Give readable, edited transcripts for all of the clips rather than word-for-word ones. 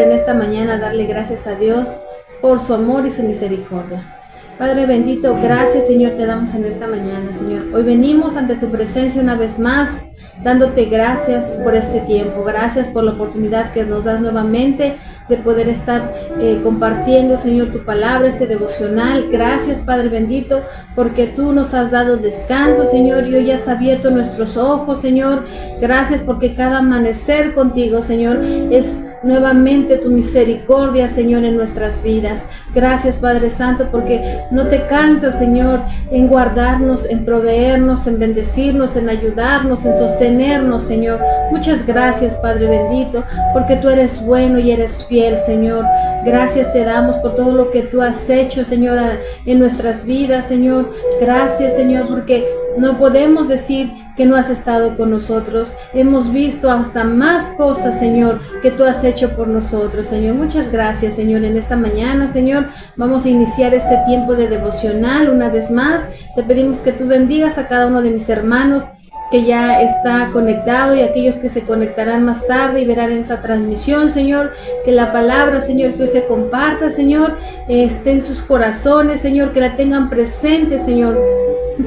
En esta mañana darle gracias a Dios por su amor y su misericordia. Padre bendito, gracias Señor te damos en esta mañana, Señor. Hoy venimos ante tu presencia una vez más, dándote gracias por este tiempo. Gracias por la oportunidad que nos das nuevamente de poder estar compartiendo, Señor, tu palabra, este devocional. Gracias, Padre bendito, porque tú nos has dado descanso, Señor, y hoy has abierto nuestros ojos, Señor. Gracias porque cada amanecer contigo, Señor, es nuevamente tu misericordia, Señor, en nuestras vidas. Gracias, Padre Santo, porque no te cansas, Señor, en guardarnos, en proveernos, en bendecirnos, en ayudarnos, en sostenernos, Señor. Muchas gracias, Padre bendito, porque tú eres bueno y eres fiel, Señor. Gracias te damos por todo lo que tú has hecho, Señor, en nuestras vidas, Señor. Gracias, Señor, porque no podemos decir que no has estado con nosotros. Hemos visto hasta más cosas, Señor, que tú has hecho por nosotros, Señor. Muchas gracias, Señor. En esta mañana, Señor, vamos a iniciar este tiempo de devocional una vez más. Te pedimos que tú bendigas a cada uno de mis hermanos que ya está conectado y aquellos que se conectarán más tarde y verán en esta transmisión, Señor, que la palabra, Señor, que hoy se comparta, Señor, esté en sus corazones, Señor, que la tengan presente, Señor,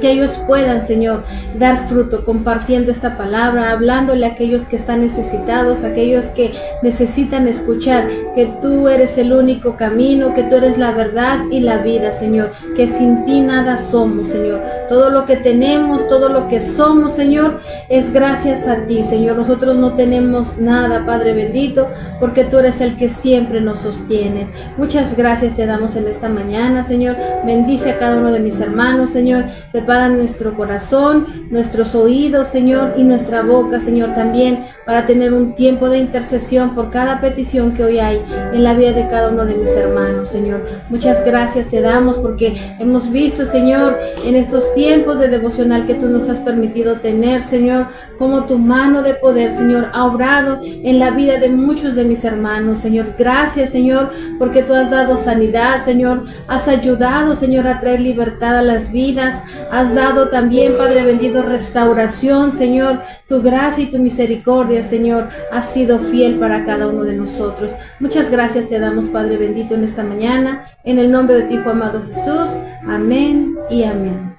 que ellos puedan, Señor, dar fruto compartiendo esta palabra, hablándole a aquellos que están necesitados, a aquellos que necesitan escuchar que tú eres el único camino, que tú eres la verdad y la vida, Señor, que sin ti nada somos, Señor. Todo lo que tenemos, todo lo que somos, Señor, es gracias a ti, Señor. Nosotros no tenemos nada, Padre bendito, porque tú eres el que siempre nos sostiene. Muchas gracias te damos en esta mañana, Señor. Bendice a cada uno de mis hermanos, Señor. Prepara nuestro corazón, nuestros oídos, Señor, y nuestra boca, Señor, también para tener un tiempo de intercesión por cada petición que hoy hay en la vida de cada uno de mis hermanos, Señor. Muchas gracias te damos porque hemos visto, Señor, en estos tiempos de devocional que tú nos has permitido tener, Señor, como tu mano de poder, Señor, ha obrado en la vida de muchos de mis hermanos, Señor. Gracias, Señor, porque tú has dado sanidad, Señor, has ayudado, Señor, a traer libertad a las vidas. Has dado también, Padre bendito, restauración, Señor. Tu gracia y tu misericordia, Señor, ha sido fiel para cada uno de nosotros. Muchas gracias te damos, Padre bendito, en esta mañana. En el nombre de tu Hijo amado Jesús. Amén y amén.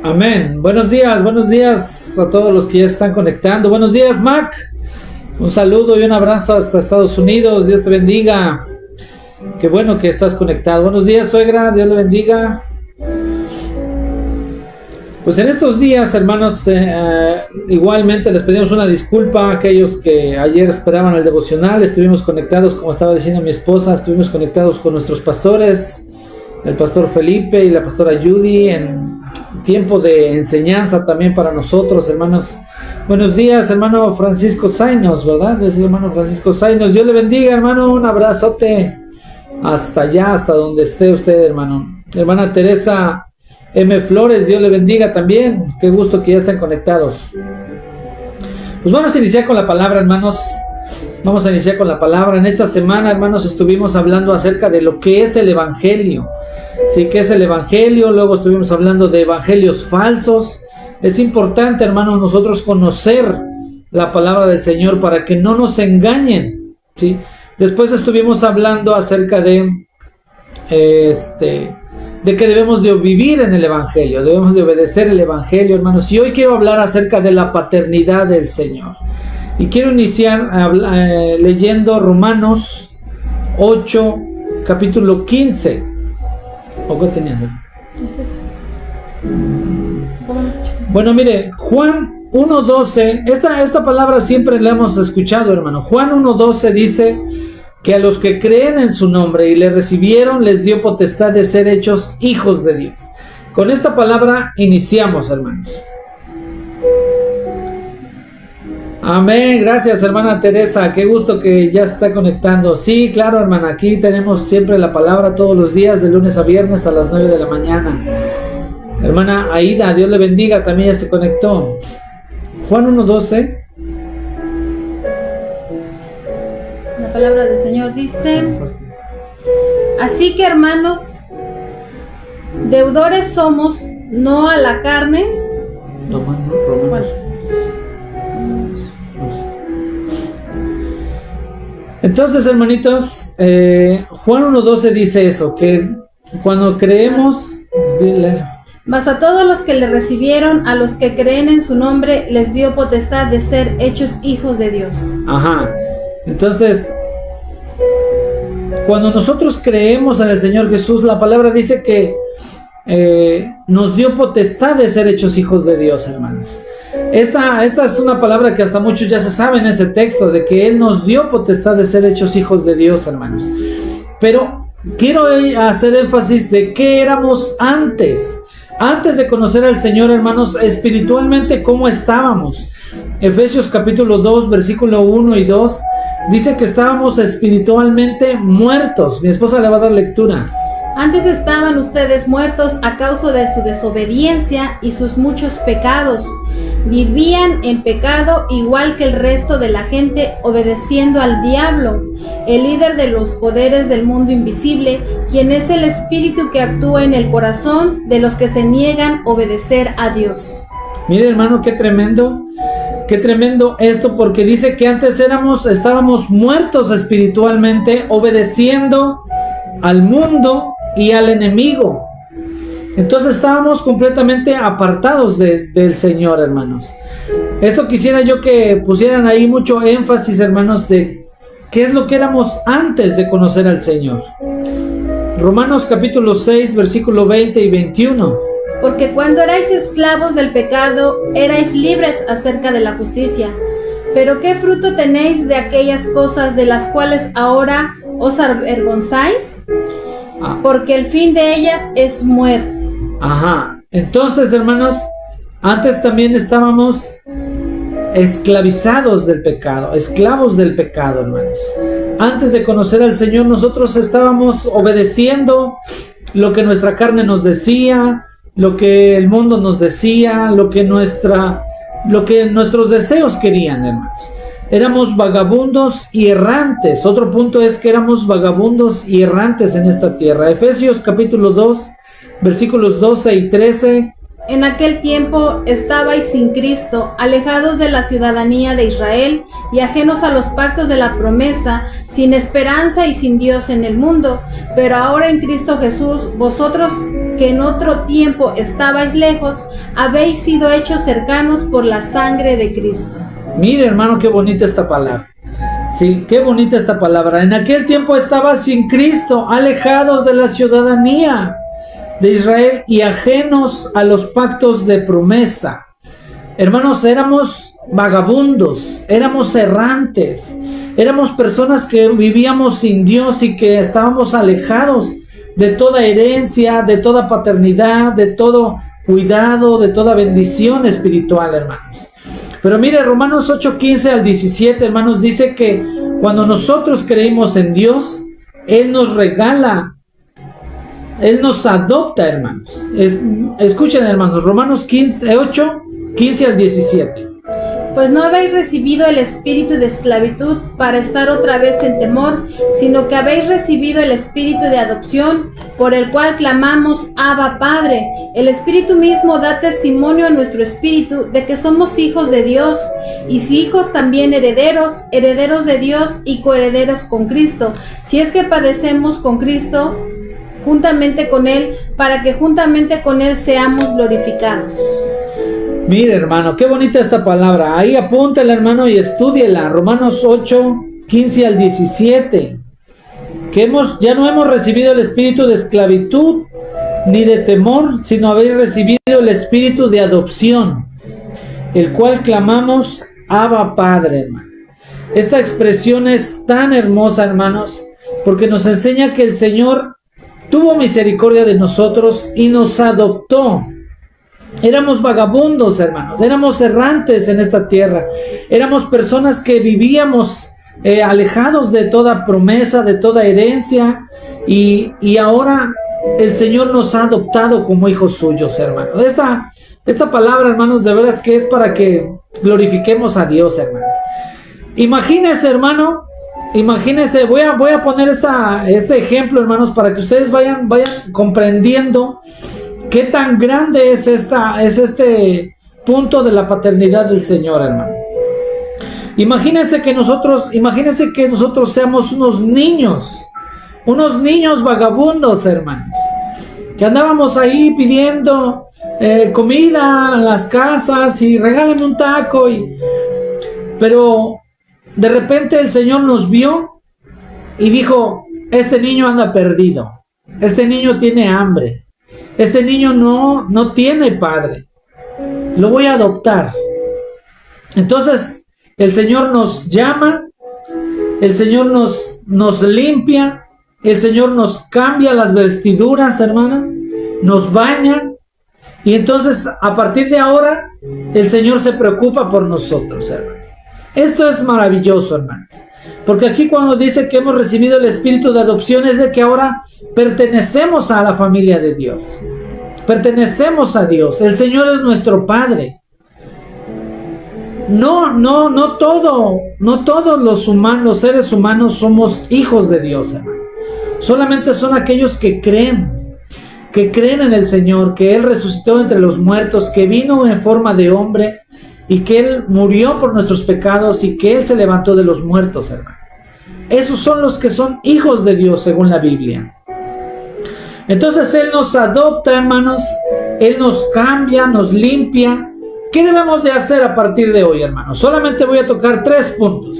Amén. Buenos días a todos los que ya están conectando. Buenos días, Mac. Un saludo y un abrazo hasta Estados Unidos. Dios te bendiga. Qué bueno que estás conectado. Buenos días, suegra. Dios le bendiga. Pues en estos días, hermanos, igualmente les pedimos una disculpa a aquellos que ayer esperaban el devocional. Estuvimos conectados, como estaba diciendo mi esposa, estuvimos conectados con nuestros pastores, el pastor Felipe y la pastora Judy, en tiempo de enseñanza también para nosotros, hermanos. Buenos días, hermano Francisco Zainos, ¿verdad? Es el hermano Francisco Zainos. Dios le bendiga, hermano. Un abrazote hasta allá, hasta donde esté usted, hermano. Hermana Teresa M. Flores, Dios le bendiga también. Qué gusto que ya estén conectados. Pues vamos a iniciar con la palabra, hermanos. Vamos a iniciar con la palabra. En esta semana, hermanos, estuvimos hablando acerca de lo que es el Evangelio. Sí, ¿qué es el Evangelio? Luego estuvimos hablando de evangelios falsos. Es importante, hermanos, nosotros conocer la palabra del Señor para que no nos engañen. ¿Sí? Después estuvimos hablando acerca de que debemos de vivir en el Evangelio, debemos de obedecer el Evangelio, hermanos. Y hoy quiero hablar acerca de la paternidad del Señor. Y quiero iniciar leyendo Romanos 8, capítulo 15. ¿O qué tenías? Bueno, mire, Juan 1:12, esta palabra siempre la hemos escuchado, hermano. Juan 1:12 dice que a los que creen en su nombre y le recibieron, les dio potestad de ser hechos hijos de Dios. Con esta palabra iniciamos, hermanos. Amén, gracias, hermana Teresa, qué gusto que ya se está conectando. Sí, claro, hermana, aquí tenemos siempre la palabra todos los días, de lunes a viernes a las 9 de la mañana. Hermana Aida, Dios le bendiga, también ya se conectó. Juan 1:12. La palabra del Señor dice: así que, hermanos, deudores somos, no a la carne. Romanos. Entonces, hermanitos, Juan 1:12 dice eso, que cuando creemos, mas a todos los que le recibieron, a los que creen en su nombre, les dio potestad de ser hechos hijos de Dios. Ajá. Entonces, cuando nosotros creemos en el Señor Jesús, la palabra dice que nos dio potestad de ser hechos hijos de Dios, hermanos. Esta es una palabra que hasta muchos ya se saben, ese texto, de que Él nos dio potestad de ser hechos hijos de Dios, hermanos. Pero quiero hacer énfasis de qué éramos antes de conocer al Señor, hermanos, espiritualmente, ¿cómo estábamos? Efesios capítulo 2, versículo 1 y 2, dice que estábamos espiritualmente muertos. Mi esposa le va a dar lectura. Antes estaban ustedes muertos a causa de su desobediencia y sus muchos pecados. Vivían en pecado igual que el resto de la gente, obedeciendo al diablo, el líder de los poderes del mundo invisible, quien es el espíritu que actúa en el corazón de los que se niegan a obedecer a Dios. Mire, hermano, qué tremendo esto, porque dice que antes estábamos muertos espiritualmente, obedeciendo al mundo y al enemigo. Entonces estábamos completamente apartados del Señor, hermanos. Esto quisiera yo que pusieran ahí mucho énfasis, hermanos, de qué es lo que éramos antes de conocer al Señor. Romanos capítulo 6, versículo 20 y 21. Porque cuando erais esclavos del pecado, erais libres acerca de la justicia. Pero ¿qué fruto tenéis de aquellas cosas de las cuales ahora os avergonzáis? Porque el fin de ellas es muerte. Ajá. Entonces, hermanos, antes también estábamos esclavizados del pecado, esclavos del pecado, hermanos. Antes de conocer al Señor, nosotros estábamos obedeciendo lo que nuestra carne nos decía, lo que el mundo nos decía, lo que nuestros deseos querían, hermanos. Éramos vagabundos y errantes. Otro punto es que éramos vagabundos y errantes en esta tierra. Efesios capítulo 2, versículos 12 y 13. En aquel tiempo estabais sin Cristo, alejados de la ciudadanía de Israel y ajenos a los pactos de la promesa, sin esperanza y sin Dios en el mundo. Pero ahora en Cristo Jesús, vosotros que en otro tiempo estabais lejos, habéis sido hechos cercanos por la sangre de Cristo. Mire, hermano, qué bonita esta palabra. Sí, qué bonita esta palabra. En aquel tiempo estabas sin Cristo, alejados de la ciudadanía de Israel y ajenos a los pactos de promesa. Hermanos, éramos vagabundos, éramos errantes, éramos personas que vivíamos sin Dios y que estábamos alejados de toda herencia, de toda paternidad, de todo cuidado, de toda bendición espiritual, hermanos. Pero mire, Romanos 8:15 al 17, hermanos, dice que cuando nosotros creímos en Dios, Él nos regala, Él nos adopta, hermanos. Escuchen, hermanos, Romanos 8:15 al 17. Pues no habéis recibido el espíritu de esclavitud para estar otra vez en temor, sino que habéis recibido el espíritu de adopción, por el cual clamamos, Abba, Padre. El espíritu mismo da testimonio a nuestro espíritu de que somos hijos de Dios, y si hijos también herederos, herederos de Dios y coherederos con Cristo, si es que padecemos con Cristo, juntamente con Él, para que juntamente con Él seamos glorificados. Mire, hermano, qué bonita esta palabra. Ahí apúntela, hermano, y estúdiela. Romanos 8:15 al 17. Que ya no hemos recibido el espíritu de esclavitud ni de temor, sino habéis recibido el espíritu de adopción, el cual clamamos, Abba, Padre, hermano. Esta expresión es tan hermosa, hermanos, porque nos enseña que el Señor tuvo misericordia de nosotros y nos adoptó. Éramos vagabundos, hermanos, éramos errantes en esta tierra, éramos personas que vivíamos alejados de toda promesa, de toda herencia, y ahora el Señor nos ha adoptado como hijos suyos, hermanos. Esta palabra, hermanos, de veras que es para que glorifiquemos a Dios, hermano. Imagínese, hermano, voy a poner este ejemplo, hermanos, para que ustedes vayan comprendiendo qué tan grande es este punto de la paternidad del Señor, hermano. Imagínense que nosotros seamos unos niños vagabundos, hermanos, que andábamos ahí pidiendo comida en las casas y regálame un taco, pero de repente el Señor nos vio y dijo: este niño anda perdido, este niño tiene hambre, este niño no tiene padre, lo voy a adoptar. Entonces el Señor nos llama, el Señor nos limpia, el Señor nos cambia las vestiduras, hermana, nos baña, y entonces a partir de ahora el Señor se preocupa por nosotros, hermano. Esto es maravilloso, hermanos, porque aquí cuando dice que hemos recibido el espíritu de adopción, es de que ahora pertenecemos a la familia de Dios, pertenecemos a Dios. El Señor es nuestro Padre. No todos los seres humanos somos hijos de Dios, hermano. Solamente son aquellos que creen en el Señor, que Él resucitó entre los muertos, que vino en forma de hombre y que Él murió por nuestros pecados y que Él se levantó de los muertos, hermano. Esos son los que son hijos de Dios según la Biblia. Entonces Él nos adopta, hermanos, Él nos cambia, nos limpia. ¿Qué debemos de hacer a partir de hoy, hermanos? Solamente voy a tocar 3 puntos.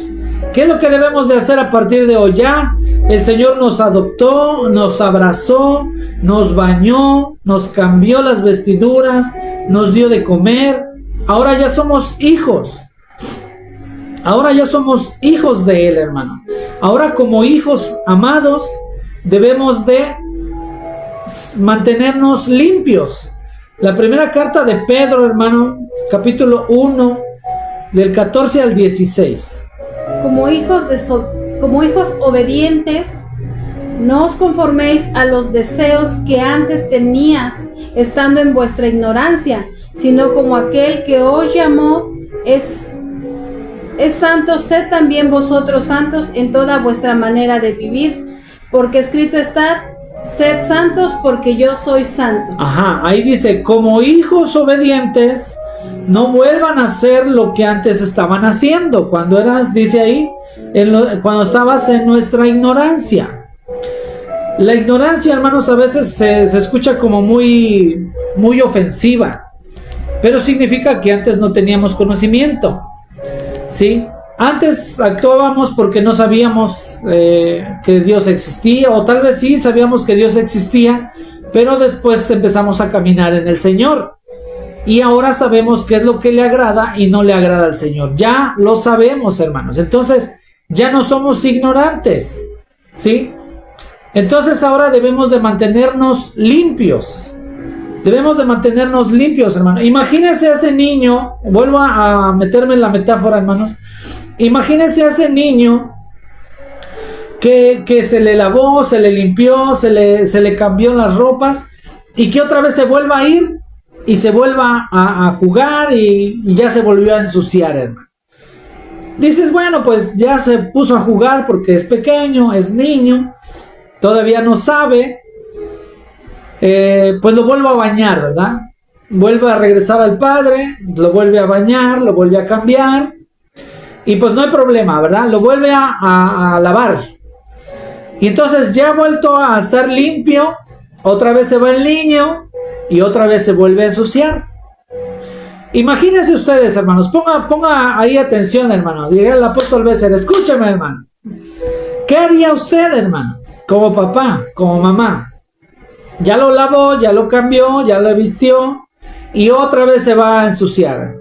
¿Qué es lo que debemos de hacer a partir de hoy? Ya el Señor nos adoptó, nos abrazó, nos bañó, nos cambió las vestiduras, nos dio de comer. Ahora ya somos hijos. Ahora ya somos hijos de Él, hermano. Ahora, como hijos amados, debemos de mantenernos limpios. La primera carta de Pedro, hermano, capítulo 1, del 14 al 16. Como hijos obedientes, no os conforméis a los deseos que antes tenías, estando en vuestra ignorancia, sino como aquel que os llamó es santo, sed también vosotros santos en toda vuestra manera de vivir, porque escrito está: sed santos porque yo soy santo. Ahí dice: como hijos obedientes, no vuelvan a hacer lo que antes estaban haciendo. Cuando eras, dice ahí, cuando estabas en nuestra ignorancia. La ignorancia, hermanos, a veces se escucha como muy ofensiva, pero significa que antes no teníamos conocimiento, ¿sí? Antes actuábamos porque no sabíamos que Dios existía, o tal vez sí sabíamos que Dios existía, pero después empezamos a caminar en el Señor. Y ahora sabemos qué es lo que le agrada y no le agrada al Señor. Ya lo sabemos, hermanos. Entonces, ya no somos ignorantes, ¿sí? Entonces ahora debemos de mantenernos limpios. Debemos de mantenernos limpios, hermano. Imagínense a ese niño, vuelvo a meterme en la metáfora, hermanos. Imagínense a ese niño que se le lavó, se le limpió, se le cambió las ropas, y que otra vez se vuelva a ir y se vuelva a jugar y ya se volvió a ensuciar, hermano. Dices, bueno, pues ya se puso a jugar porque es pequeño, es niño, todavía no sabe, pues lo vuelvo a bañar, ¿verdad? Vuelve a regresar al padre, lo vuelve a bañar, lo vuelve a cambiar, y pues no hay problema, ¿verdad? Lo vuelve a lavar. Y entonces ya ha vuelto a estar limpio, otra vez se va el niño y otra vez se vuelve a ensuciar. Imagínense ustedes, hermanos, ponga ahí atención, hermano. Diga el apóstol Bécer: escúchame, hermano. ¿Qué haría usted, hermano? Como papá, como mamá. Ya lo lavó, ya lo cambió, ya lo vistió y otra vez se va a ensuciar.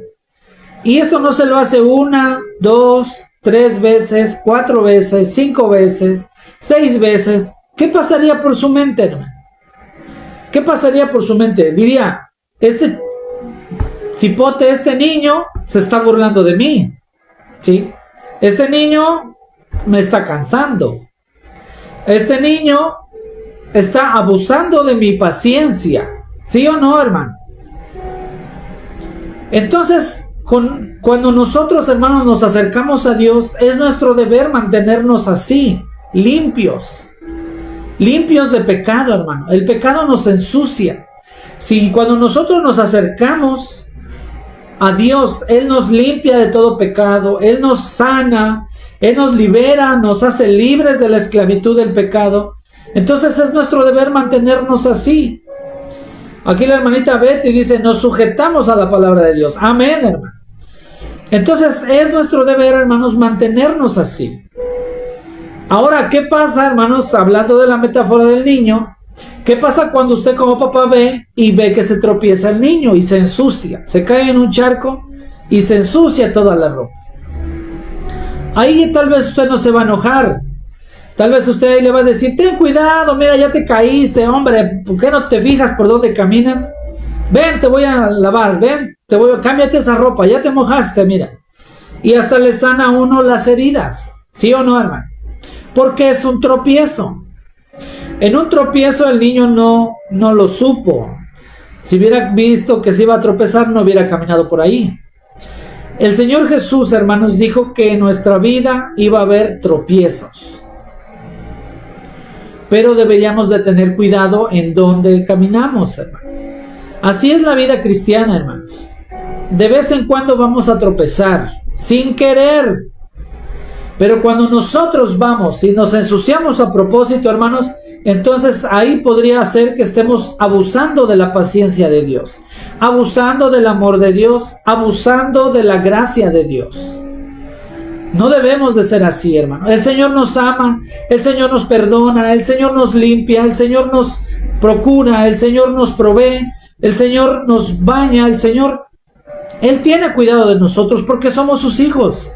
Y esto no se lo hace 1, 2, 3 veces, 4 veces, 5 veces, 6 veces. ¿Qué pasaría por su mente, hermano? ¿Qué pasaría por su mente? Diría: este cipote, este niño se está burlando de mí, ¿sí? Este niño me está cansando. Este niño está abusando de mi paciencia. ¿Sí o no, hermano? Entonces, cuando nosotros, hermanos, nos acercamos a Dios, es nuestro deber mantenernos así, limpios de pecado, hermano. El pecado nos ensucia. Si cuando nosotros nos acercamos a Dios, Él nos limpia de todo pecado, Él nos sana, Él nos libera, nos hace libres de la esclavitud del pecado. Entonces es nuestro deber mantenernos así. Aquí la hermanita Betty dice, nos sujetamos a la palabra de Dios. Amén, hermano. Entonces es nuestro deber, hermanos, mantenernos así. Ahora, ¿qué pasa, hermanos? Hablando de la metáfora del niño, ¿qué pasa cuando usted como papá ve que se tropieza el niño y se ensucia? Se cae en un charco y se ensucia toda la ropa. Ahí tal vez usted no se va a enojar. Tal vez usted le va a decir, ten cuidado, mira, ya te caíste, hombre, ¿por qué no te fijas por dónde caminas? Ven, te voy a lavar, ven, cámbiate esa ropa, ya te mojaste, mira. Y hasta le sana a uno las heridas, ¿sí o no, hermano? Porque es un tropiezo. En un tropiezo el niño no lo supo. Si hubiera visto que se iba a tropezar, no hubiera caminado por ahí. El Señor Jesús, hermanos, dijo que en nuestra vida iba a haber tropiezos. Pero deberíamos de tener cuidado en dónde caminamos, hermanos. Así es la vida cristiana, hermanos. De vez en cuando vamos a tropezar, sin querer. Pero cuando nosotros vamos y nos ensuciamos a propósito, hermanos, entonces ahí podría ser que estemos abusando de la paciencia de Dios, abusando del amor de Dios, abusando de la gracia de Dios. No debemos de ser así, hermano. El Señor nos ama, el Señor nos perdona, el Señor nos limpia, el Señor nos procura, el Señor nos provee, el Señor nos baña, el Señor, Él tiene cuidado de nosotros porque somos sus hijos.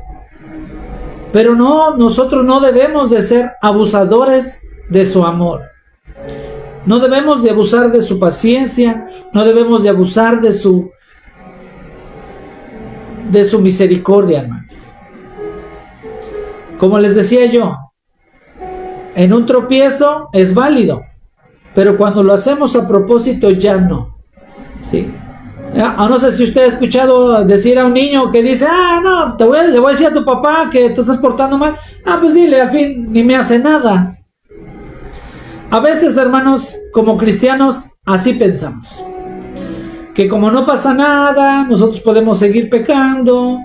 Pero no, nosotros no debemos de ser abusadores de su amor. No debemos de abusar de su paciencia, no debemos de abusar de su misericordia, hermanos. Como les decía yo, en un tropiezo es válido, pero cuando lo hacemos a propósito ya no. ¿Sí? No sé si usted ha escuchado decir a un niño que dice, no, le voy a decir a tu papá que te estás portando mal. Pues dile, al fin ni me hace nada. A veces, hermanos, como cristianos, así pensamos. Que como no pasa nada, nosotros podemos seguir pecando,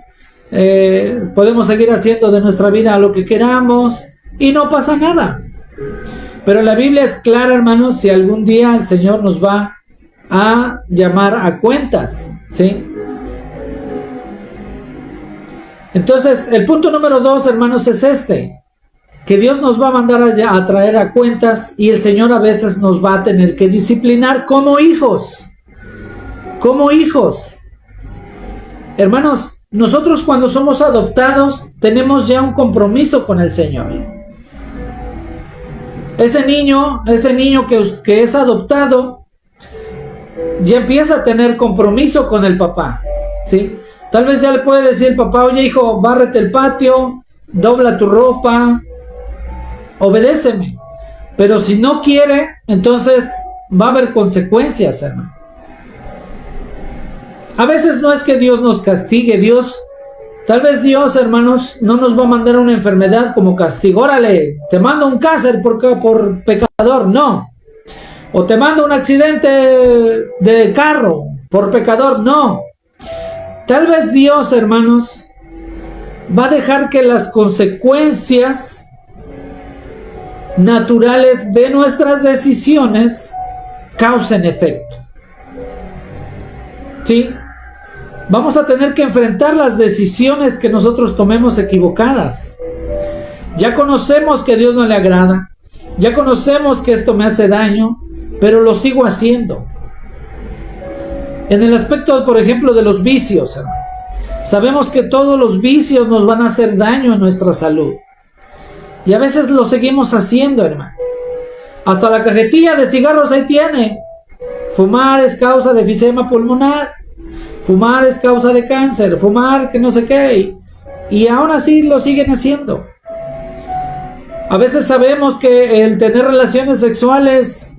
podemos seguir haciendo de nuestra vida lo que queramos y no pasa nada. Pero la Biblia es clara, hermanos, si algún día el Señor nos va a llamar a cuentas, ¿sí? Entonces, el punto número 2, hermanos, es que Dios nos va a mandar a traer a cuentas y el Señor a veces nos va a tener que disciplinar como hijos. Como hijos. Hermanos, nosotros cuando somos adoptados tenemos ya un compromiso con el Señor. Ese niño que es adoptado ya empieza a tener compromiso con el papá, ¿sí? Tal vez ya le puede decir el papá, oye hijo, bárrete el patio, dobla tu ropa, obedéceme. Pero si no quiere, entonces va a haber consecuencias, hermano. A veces no es que Dios nos castigue, tal vez Dios, hermanos, no nos va a mandar una enfermedad como castigo. Órale, te mando un cáncer por pecador, no. O te mando un accidente de carro por pecador, no. Tal vez Dios, hermanos, va a dejar que las consecuencias naturales de nuestras decisiones causen efecto. ¿Sí? Vamos a tener que enfrentar las decisiones que nosotros tomemos equivocadas. Ya conocemos que a Dios no le agrada. Ya conocemos que esto me hace daño, pero lo sigo haciendo. En el aspecto, por ejemplo, de los vicios, hermano. Sabemos que todos los vicios nos van a hacer daño en nuestra salud. Y a veces lo seguimos haciendo, hermano. Hasta la cajetilla de cigarros ahí tiene. Fumar es causa de enfisema pulmonar. Fumar es causa de cáncer. Fumar que no sé qué. Y aún así lo siguen haciendo. A veces sabemos que el tener relaciones sexuales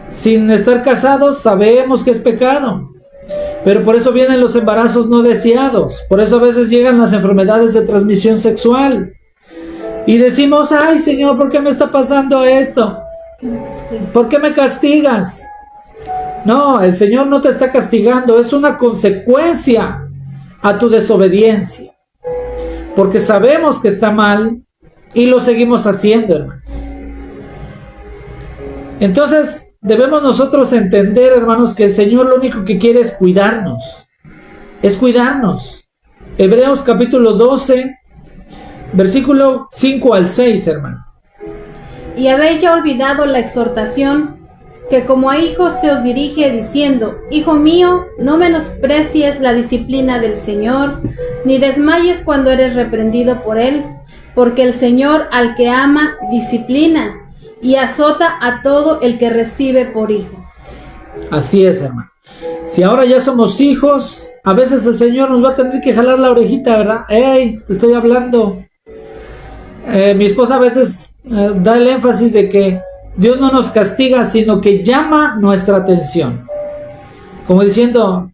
sin estar casados, sabemos que es pecado. Pero por eso vienen los embarazos no deseados. Por eso a veces llegan las enfermedades de transmisión sexual. Y decimos, ay Señor, ¿por qué me está pasando esto? ¿Por qué me castigas? No, el Señor no te está castigando, es una consecuencia a tu desobediencia, porque sabemos que está mal y lo seguimos haciendo, hermanos. Entonces debemos nosotros entender, hermanos, que el Señor lo único que quiere es cuidarnos. Hebreos capítulo 12, versículo 5 al 6, hermano. Y habéis ya olvidado la exhortación que como a hijos se os dirige diciendo: Hijo mío, no menosprecies la disciplina del Señor, ni desmayes cuando eres reprendido por Él, porque el Señor al que ama disciplina y azota a todo el que recibe por hijo. Así es, hermano. Si ahora ya somos hijos, a veces el Señor nos va a tener que jalar la orejita, ¿verdad? ¡Ey! Te estoy hablando. Mi esposa a veces da el énfasis de que Dios no nos castiga, sino que llama nuestra atención. Como diciendo,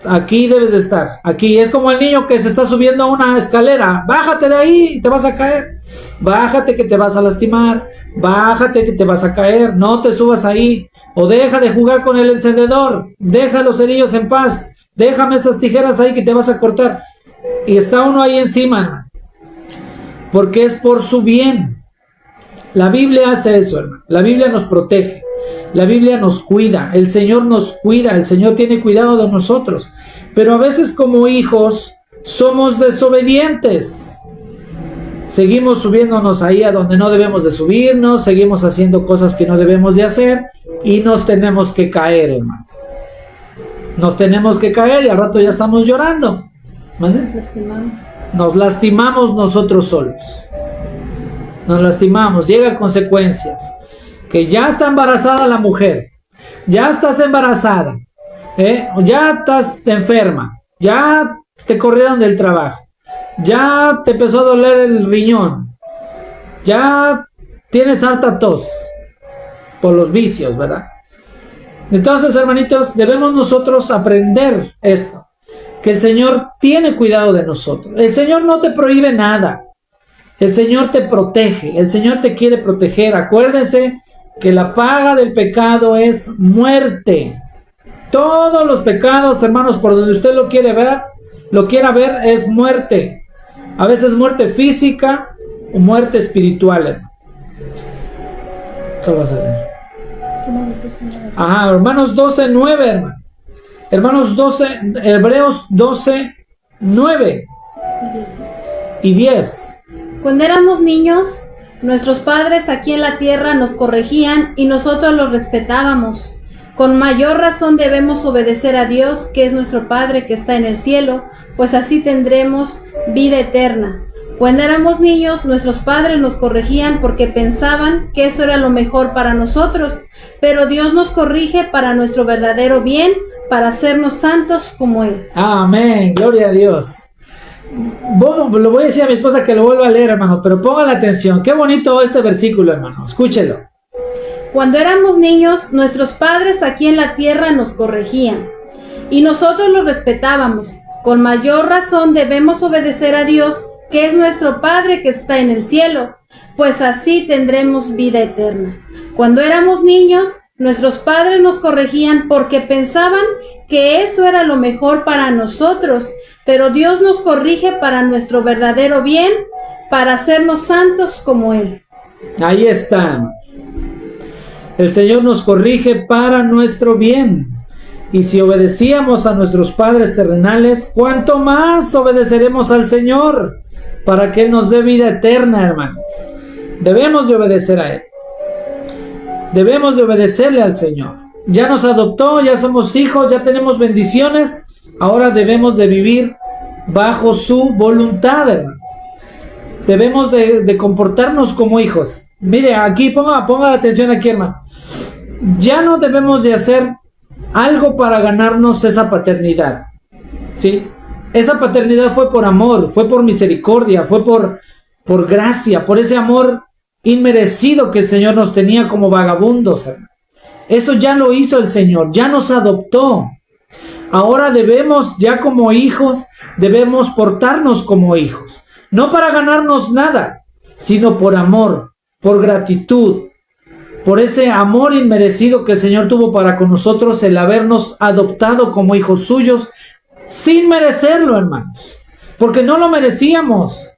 aquí debes de estar. Aquí es como el niño que se está subiendo a una escalera. Bájate de ahí, te vas a caer. Bájate que te vas a lastimar. Bájate que te vas a caer. No te subas ahí. O deja de jugar con el encendedor. Deja los cerillos en paz. Déjame esas tijeras ahí que te vas a cortar. Y está uno ahí encima, porque es por su bien. La Biblia hace eso, hermano. La Biblia nos protege. La Biblia nos cuida. El Señor nos cuida. El Señor tiene cuidado de nosotros. Pero a veces como hijos somos desobedientes. Seguimos subiéndonos ahí a donde no debemos de subirnos. Seguimos haciendo cosas que no debemos de hacer. Y nos tenemos que caer, hermano. Nos tenemos que caer y al rato ya estamos llorando. Nos lastimamos nosotros solos. Nos lastimamos, llega consecuencias. Que ya está embarazada la mujer. Ya estás embarazada. Ya estás enferma. Ya te corrieron del trabajo. Ya te empezó a doler el riñón. Ya tienes harta tos. Por los vicios, ¿verdad? Entonces, hermanitos, debemos nosotros aprender esto. Que el Señor tiene cuidado de nosotros. El Señor no te prohíbe nada. El Señor te protege. El Señor te quiere proteger. Acuérdense que la paga del pecado es muerte. Todos los pecados, hermanos, por donde usted lo quiera ver, es muerte. A veces muerte física o muerte espiritual, hermano. ¿Qué vas a leer? Ajá, Hermanos 12:9, hermano. Hebreos 12:9 y 10. Cuando éramos niños, nuestros padres aquí en la tierra nos corregían y nosotros los respetábamos. Con mayor razón debemos obedecer a Dios, que es nuestro Padre que está en el cielo, pues así tendremos vida eterna. Cuando éramos niños, nuestros padres nos corregían porque pensaban que eso era lo mejor para nosotros, pero Dios nos corrige para nuestro verdadero bien, para hacernos santos como Él. Amén, gloria a Dios. Lo voy a decir a mi esposa que lo vuelva a leer, hermano, pero pongan la atención. Qué bonito este versículo, hermano, escúchelo. Cuando éramos niños, nuestros padres aquí en la tierra nos corregían y nosotros los respetábamos. Con mayor razón debemos obedecer a Dios, que es nuestro Padre que está en el cielo, pues así tendremos vida eterna. Cuando éramos niños, nuestros padres nos corregían porque pensaban que eso era lo mejor para nosotros, pero Dios nos corrige para nuestro verdadero bien, para hacernos santos como Él. Ahí está. El Señor nos corrige para nuestro bien. Y si obedecíamos a nuestros padres terrenales, ¿cuánto más obedeceremos al Señor para que Él nos dé vida eterna, hermanos? Debemos de obedecer a Él. Debemos de obedecerle al Señor. Ya nos adoptó, ya somos hijos, ya tenemos bendiciones. Ahora debemos de vivir bajo su voluntad, hermano. Debemos de comportarnos como hijos. Mire, aquí ponga la atención aquí, hermano. Ya no debemos de hacer algo para ganarnos esa paternidad, ¿sí? Esa paternidad fue por amor, fue por misericordia, fue por gracia, por ese amor inmerecido que el Señor nos tenía como vagabundos, hermano. Eso ya lo hizo el Señor, ya nos adoptó. Ahora debemos, ya como hijos, debemos portarnos como hijos. No para ganarnos nada, sino por amor, por gratitud, por ese amor inmerecido que el Señor tuvo para con nosotros, el habernos adoptado como hijos suyos, sin merecerlo, hermanos, porque no lo merecíamos.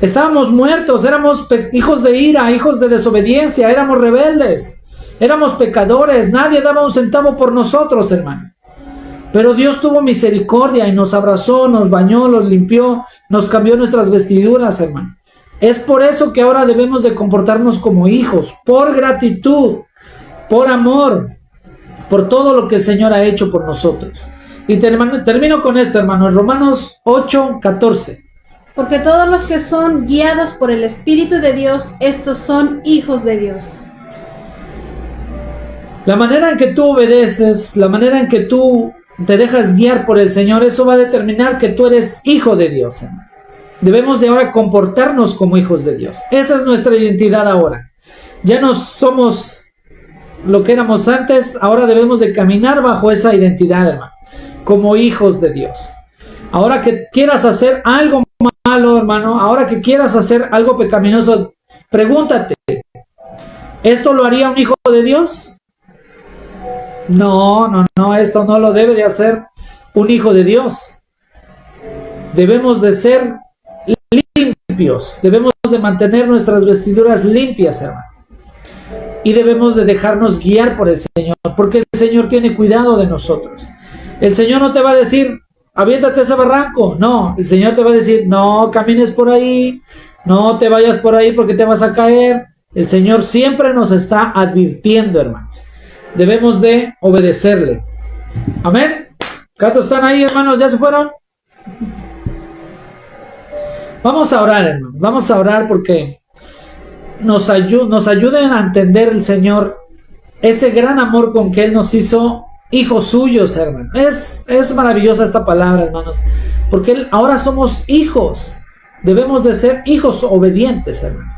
Estábamos muertos, éramos hijos de ira, hijos de desobediencia, éramos rebeldes, éramos pecadores, nadie daba un centavo por nosotros, hermano. Pero Dios tuvo misericordia y nos abrazó, nos bañó, nos limpió, nos cambió nuestras vestiduras, hermano. Es por eso que ahora debemos de comportarnos como hijos, por gratitud, por amor, por todo lo que el Señor ha hecho por nosotros. Y termino con esto, hermanos, Romanos 8:14. Porque todos los que son guiados por el Espíritu de Dios, estos son hijos de Dios. La manera en que tú obedeces, la manera en que tú te dejas guiar por el Señor, eso va a determinar que tú eres hijo de Dios, hermano. Debemos de ahora comportarnos como hijos de Dios. Esa es nuestra identidad ahora. Ya no somos lo que éramos antes, ahora debemos de caminar bajo esa identidad, hermano, como hijos de Dios. Ahora que quieras hacer algo malo, hermano, ahora que quieras hacer algo pecaminoso, pregúntate, ¿esto lo haría un hijo de Dios? No, esto no lo debe de hacer un hijo de Dios. Debemos de ser limpios, debemos de mantener nuestras vestiduras limpias, hermano. Y debemos de dejarnos guiar por el Señor, porque el Señor tiene cuidado de nosotros. El Señor no te va a decir, aviéntate ese barranco. No, el Señor te va a decir, no camines por ahí, no te vayas por ahí porque te vas a caer. El Señor siempre nos está advirtiendo, hermanos. Debemos de obedecerle. Amén. ¿Cuántos están ahí, hermanos? ¿Ya se fueron? Vamos a orar, hermanos. Vamos a orar porque nos ayuden a entender el Señor ese gran amor con que Él nos hizo hijos suyos, hermano. Es maravillosa esta palabra, hermanos, porque ahora somos hijos. Debemos de ser hijos obedientes, hermano.